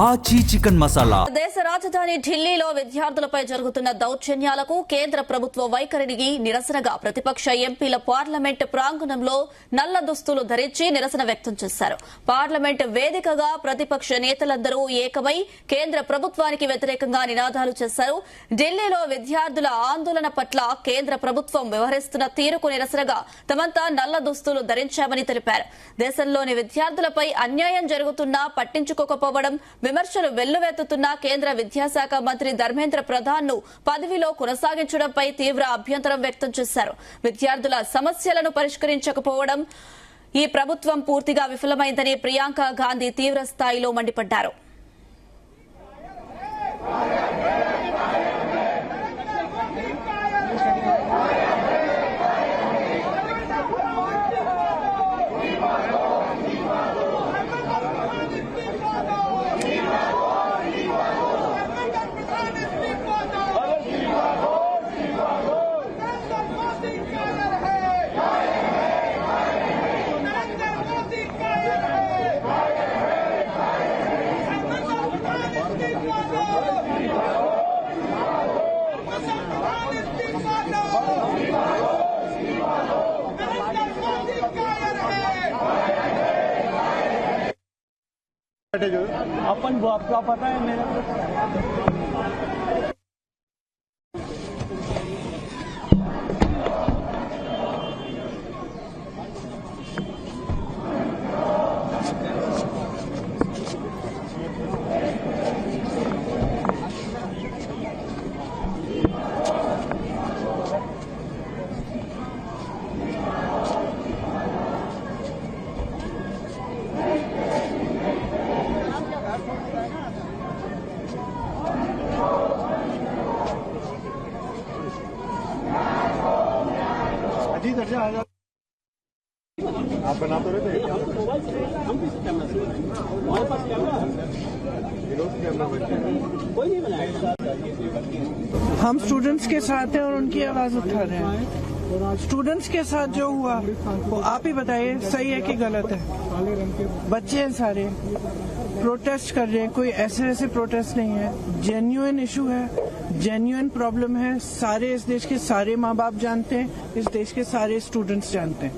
ఆచి చికెన్ మసాలా. దేశ రాజధాని ఢిల్లీలో విద్యార్థులపై జరుగుతున్న దౌర్జన్యాలకు కేంద్ర ప్రభుత్వ వైఖరికి నిరసనగా ప్రతిపక్ష ఎంపీల పార్లమెంట్ ప్రాంగణంలో నల్ల దుస్తులు ధరించి నిరసన వ్యక్తం చేశారు. పార్లమెంట్ వేదికగా ప్రతిపక్ష నేతలందరూ ఏకమై కేంద్ర ప్రభుత్వానికి వ్యతిరేకంగా నినాదాలు చేశారు. ఢిల్లీలో విద్యార్థుల ఆందోళన పట్ల కేంద్ర ప్రభుత్వం వ్యవహరిస్తున్న తీరుకు నిరసనగా తమంతా నల్ల దుస్తులు ధరించామని తెలిపారు. దేశంలోని విద్యార్థులపై అన్యాయం జరుగుతున్నా పట్టించుకోకపోవడం, విమర్శలు వెల్లువెత్తుతున్న కేంద్ర విద్యాశాఖ మంత్రి ధర్మేంద్ర ప్రధాన్ ను పదవిలో కొనసాగించడంపై తీవ్ర అభ్యంతరం వ్యక్తం చేశారు. విద్యార్థుల సమస్యలను పరిష్కరించకపోవడం ఈ ప్రభుత్వం పూర్తిగా విఫలమైందని ప్రియాంక గాంధీ తీవ్ర స్థాయిలో మండిపడ్డారు. अपन वो आपका पता है मेरा आप बना तो रहे थे हम स्टूडेंट्स के साथ हैं और उनकी आवाज उठा रहे हैं। स्टूडेंट्स के साथ जो हुआ वो आप ही बताइए, सही है कि गलत है? बच्चे हैं सारे, प्रोटेस्ट कर रहे हैं, कोई ऐसे वैसे प्रोटेस्ट नहीं है, जेन्युइन इशू है, जेन्युइन प्रॉब्लम है। सारे इस देश के सारे माँ बाप जानते हैं, इस देश के सारे स्टूडेंट्स जानते हैं,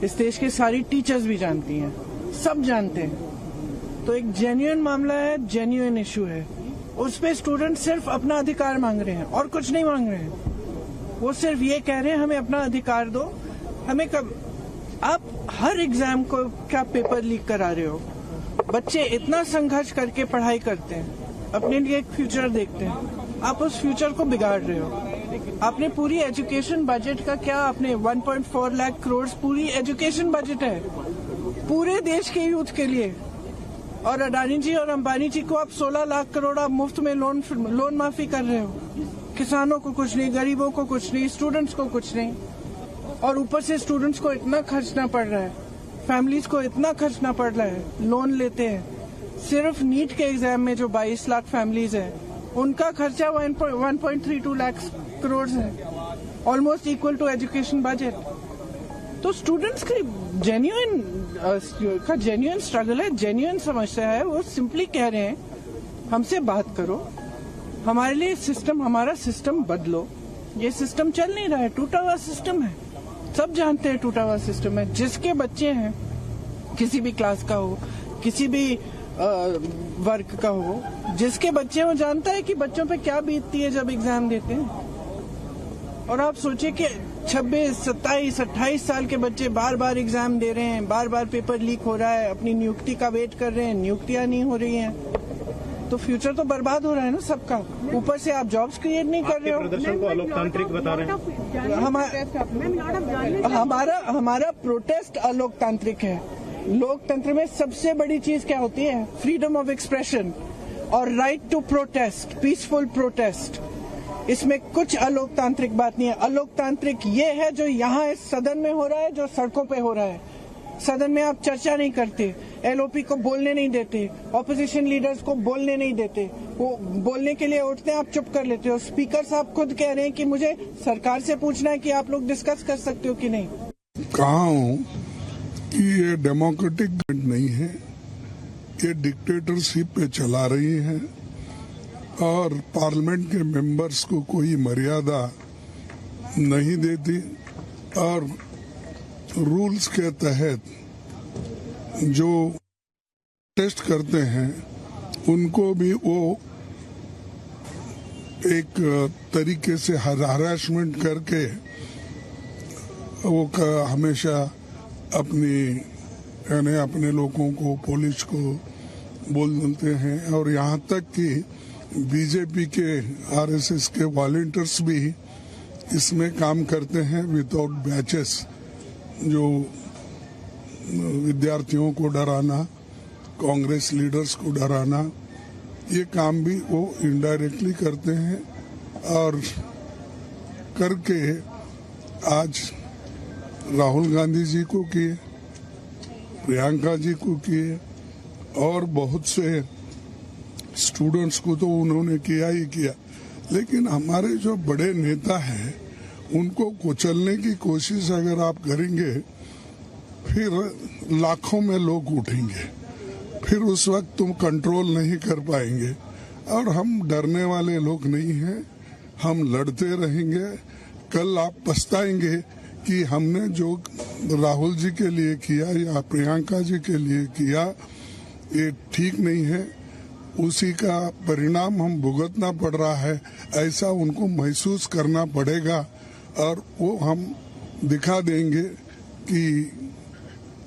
इस देश के सारी टीचर्स भी जानती हैं, सब जानते हैं। तो एक जेन्युइन मामला है, जेन्युइन इशू है। उस पे स्टूडेंट सिर्फ अपना अधिकार मांग रहे हैं और कुछ नहीं मांग रहे हैं। वो सिर्फ ये कह रहे हैं हमें अपना अधिकार दो। हमें कब आप हर एग्जाम को क्या पेपर लीक करा रहे हो? बच्चे इतना संघर्ष करके पढ़ाई करते हैं, अपने लिए एक फ्यूचर देखते हैं, आप उस फ्यूचर को बिगाड़ रहे हो। आपने पूरी एजुकेशन बजट का क्या, आपने 1.4 लाख करोड़ पूरी एजुकेशन बजट है पूरे देश के यूथ के लिए, और अडानी जी और अंबानी जी को आप 16 लाख करोड़ आप मुफ्त में लोन माफी कर रहे हो। किसानों को कुछ नहीं, गरीबों को कुछ नहीं, स्टूडेंट्स को कुछ नहीं, और ऊपर से स्टूडेंट्स को इतना खर्चना पड़ रहा है, फैमिलीज को इतना खर्चना पड़ रहा है, लोन लेते हैं। सिर्फ नीट के एग्जाम में जो 22 लाख फैमिलीज है उनका खर्चा 1.32 लाख करोड़ है, almost equal to education budget. तो स्टूडेंट्स की जेन्युइन स्ट्रगल है, जेन्युइन समस्या है। वो सिंपली कह रहे हैं हमसे बात करो, हमारे लिए सिस्टम, हमारा सिस्टम बदलो। ये सिस्टम चल नहीं रहा है, टूटा हुआ सिस्टम है, सब जानते हैं टूटा हुआ सिस्टम है। जिसके बच्चे हैं, किसी भी क्लास का हो, किसी भी वर्ग का हो, जिसके बच्चे वो जानता है कि बच्चों पे क्या बीतती है जब एग्जाम देते हैं। और आप सोचिए कि 26, 27, 28 साल के बच्चे बार बार एग्जाम दे रहे हैं, बार बार पेपर लीक हो रहा है, अपनी नियुक्ति का वेट कर रहे हैं, नियुक्तियां नहीं हो रही हैं, तो फ्यूचर तो बर्बाद हो रहा है ना सबका। ऊपर से आप जॉब्स क्रिएट नहीं कर रहे हो। प्रदर्शन को अलोकतांत्रिक बता रहे हैं। हमारा प्रोटेस्ट अलोकतांत्रिक है। लोकतंत्र में सबसे बड़ी चीज क्या होती है? फ्रीडम ऑफ एक्सप्रेशन और right to protest, peaceful protest. इसमें कुछ अलोकतांत्रिक बात नहीं है। अलोकतांत्रिक ये है जो यहाँ इस सदन में हो रहा है, जो सड़कों पे हो रहा है। सदन में आप चर्चा नहीं करते, एलओपी को बोलने नहीं देते, ऑपोजिशन लीडर्स को बोलने नहीं देते, वो बोलने के लिए उठते हैं, आप चुप कर लेते हो। स्पीकर साहब खुद कह रहे हैं कि मुझे सरकार से पूछना है कि आप लोग डिस्कस कर सकते हो कि नहीं। कहा हूँ कि ये डेमोक्रेटिक गवर्नमेंट नहीं है, ये डिक्टेटरशिप पे चला रही है और पार्लियामेंट के मेंबर्स को कोई मर्यादा नहीं देती और रूल्स के तहत जो टेस्ट करते हैं उनको भी वो एक तरीके से हरासमेंट करके वो हमेशा अपने लोगों को, पुलिस को बोल देते हैं और यहाँ तक कि बीजेपी के आरएसएस के वॉलंटियर्स भी इसमें काम करते हैं विदाउट बैचेस, जो विद्यार्थियों को डराना, कांग्रेस लीडर्स को डराना, ये काम भी वो इनडायरेक्टली करते हैं और करके आज राहुल गांधी जी को किए, प्रियंका जी को किए और बहुत से स्टूडेंट्स को तो उन्होंने किया ही किया। लेकिन हमारे जो बड़े नेता हैं उनको कुचलने की कोशिश अगर आप करेंगे फिर लाखों में लोग उठेंगे, फिर उस वक्त तुम कंट्रोल नहीं कर पाएंगे। और हम डरने वाले लोग नहीं हैं, हम लड़ते रहेंगे। कल आप पछताएंगे कि हमने जो राहुल जी के लिए किया या प्रियंका जी के लिए किया ये ठीक नहीं है, उसी का परिणाम हम भुगतना पड़ रहा है, ऐसा उनको महसूस करना पड़ेगा और वो हम दिखा देंगे कि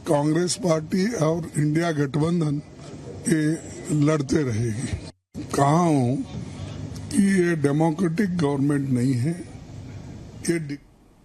कांग्रेस पार्टी और इंडिया गठबंधन के लड़ते रहेगी। कहा हूँ कि ये डेमोक्रेटिक गवर्नमेंट नहीं है, ये